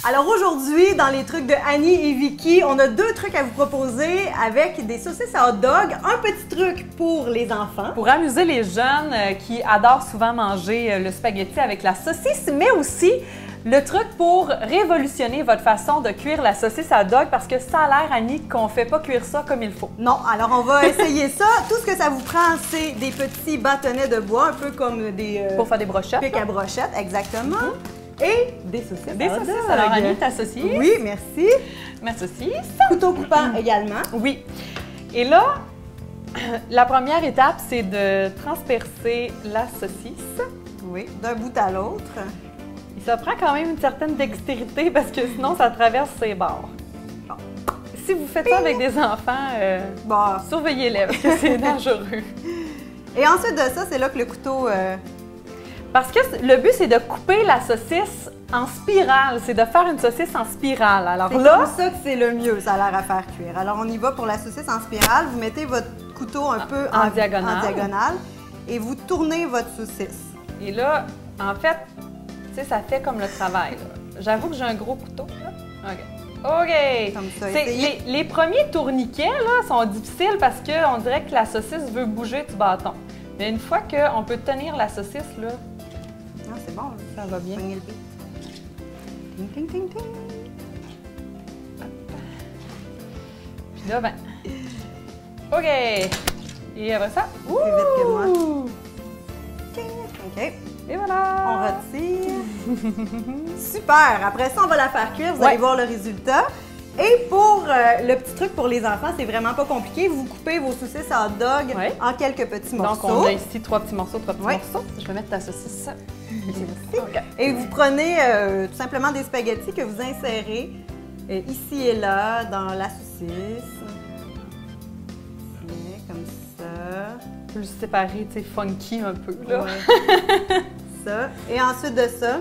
Alors aujourd'hui, dans les trucs de Annie et Vicky, on a deux trucs à vous proposer avec des saucisses à hot dog. Un petit truc pour les enfants. Pour amuser les jeunes qui adorent souvent manger le spaghetti avec la saucisse, mais aussi le truc pour révolutionner votre façon de cuire la saucisse à hot dog parce que ça a l'air, Annie, qu'on ne fait pas cuire ça comme il faut. Non, alors on va essayer ça. Tout ce que ça vous prend, c'est des petits bâtonnets de bois, un peu comme des... pour faire des brochettes. Pics à brochettes, exactement. Et des saucisses. Des saucisses. Alors, Annie, ta saucisse. Oui, merci. Ma saucisse. Couteau coupant également. Oui. Et là, la première étape, c'est de transpercer la saucisse. Oui, d'un bout à l'autre. Et ça prend quand même une certaine dextérité parce que sinon, ça traverse ses bords. Bon. Si vous faites ça avec des enfants, surveillez-les parce que c'est dangereux. Et ensuite de ça, c'est là que le couteau... Parce que le but, c'est de couper la saucisse en spirale. C'est de faire une saucisse en spirale. Alors c'est là, comme ça que c'est le mieux, ça a l'air à faire cuire. Alors on y va pour la saucisse en spirale. Vous mettez votre couteau un peu en diagonale et vous tournez votre saucisse. Et là, en fait, tu sais, ça fait comme le travail. J'avoue que j'ai un gros couteau. Là. OK. Comme ça. Les premiers tourniquets là, sont difficiles parce qu'on dirait que la saucisse veut bouger du bâton. Mais une fois qu'on peut tenir la saucisse, là, c'est bon. Ça va bien. Ting, ting, ting, ting. Puis là, ben, OK. Et après ça, plus vite que moi. OK. Et voilà. On retire. Super. Après ça, on va la faire cuire. Vous allez voir le résultat. Et pour le petit truc pour les enfants, c'est vraiment pas compliqué. Vous coupez vos saucisses à hot dog en quelques petits morceaux. Donc, on a ici 3 petits morceaux, 3 petits morceaux. Je vais mettre ta saucisse. Okay. Et vous prenez tout simplement des spaghettis que vous insérez ici et là dans la saucisse. Comme ça. Plus séparé, tu sais, funky un peu, là. Ouais. Ça. Et ensuite de ça,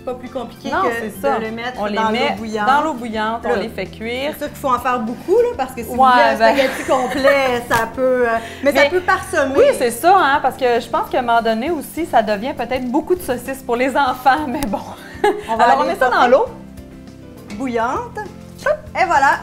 pas plus compliqué que de le mettre dans l'eau bouillante. Dans l'eau bouillante, on les fait cuire. C'est sûr qu'il faut en faire beaucoup, là, parce que si vous voulez un spaghetti complet, ça peut... mais ça peut parsemer. Oui, c'est ça, hein, parce que je pense qu'à un moment donné aussi, ça devient peut-être beaucoup de saucisses pour les enfants, mais bon. Alors, on met ça dans l'eau bouillante. Et voilà.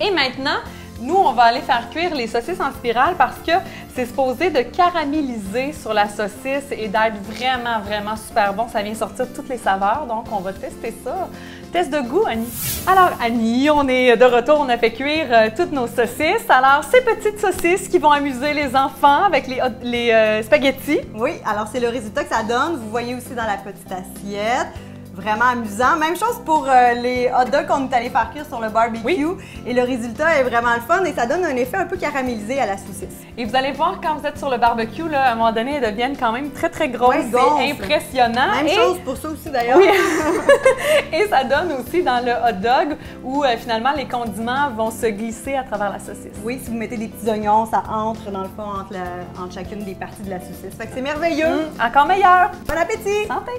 Et maintenant, nous, on va aller faire cuire les saucisses en spirale parce que c'est supposé de caraméliser sur la saucisse et d'être vraiment, vraiment super bon. Ça vient sortir toutes les saveurs, donc on va tester ça. Test de goût, Annie. Alors, Annie, on est de retour. On a fait cuire toutes nos saucisses. Alors, ces petites saucisses qui vont amuser les enfants avec les spaghettis. Oui, alors c'est le résultat que ça donne. Vous voyez aussi dans la petite assiette. Vraiment amusant. Même chose pour les hot dogs qu'on est allé faire cuire sur le barbecue. Oui. Et le résultat est vraiment le fun et ça donne un effet un peu caramélisé à la saucisse. Et vous allez voir quand vous êtes sur le barbecue, là, à un moment donné, elles deviennent quand même très, très grosses. C'est impressionnant. Même chose pour ça aussi d'ailleurs. Oui. Et ça donne aussi dans le hot dog où finalement les condiments vont se glisser à travers la saucisse. Oui, si vous mettez des petits oignons, ça entre dans le fond entre chacune des parties de la saucisse. Fait que c'est merveilleux. Encore meilleur. Bon appétit. Santé.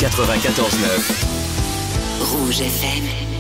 94.9 Rouge FM.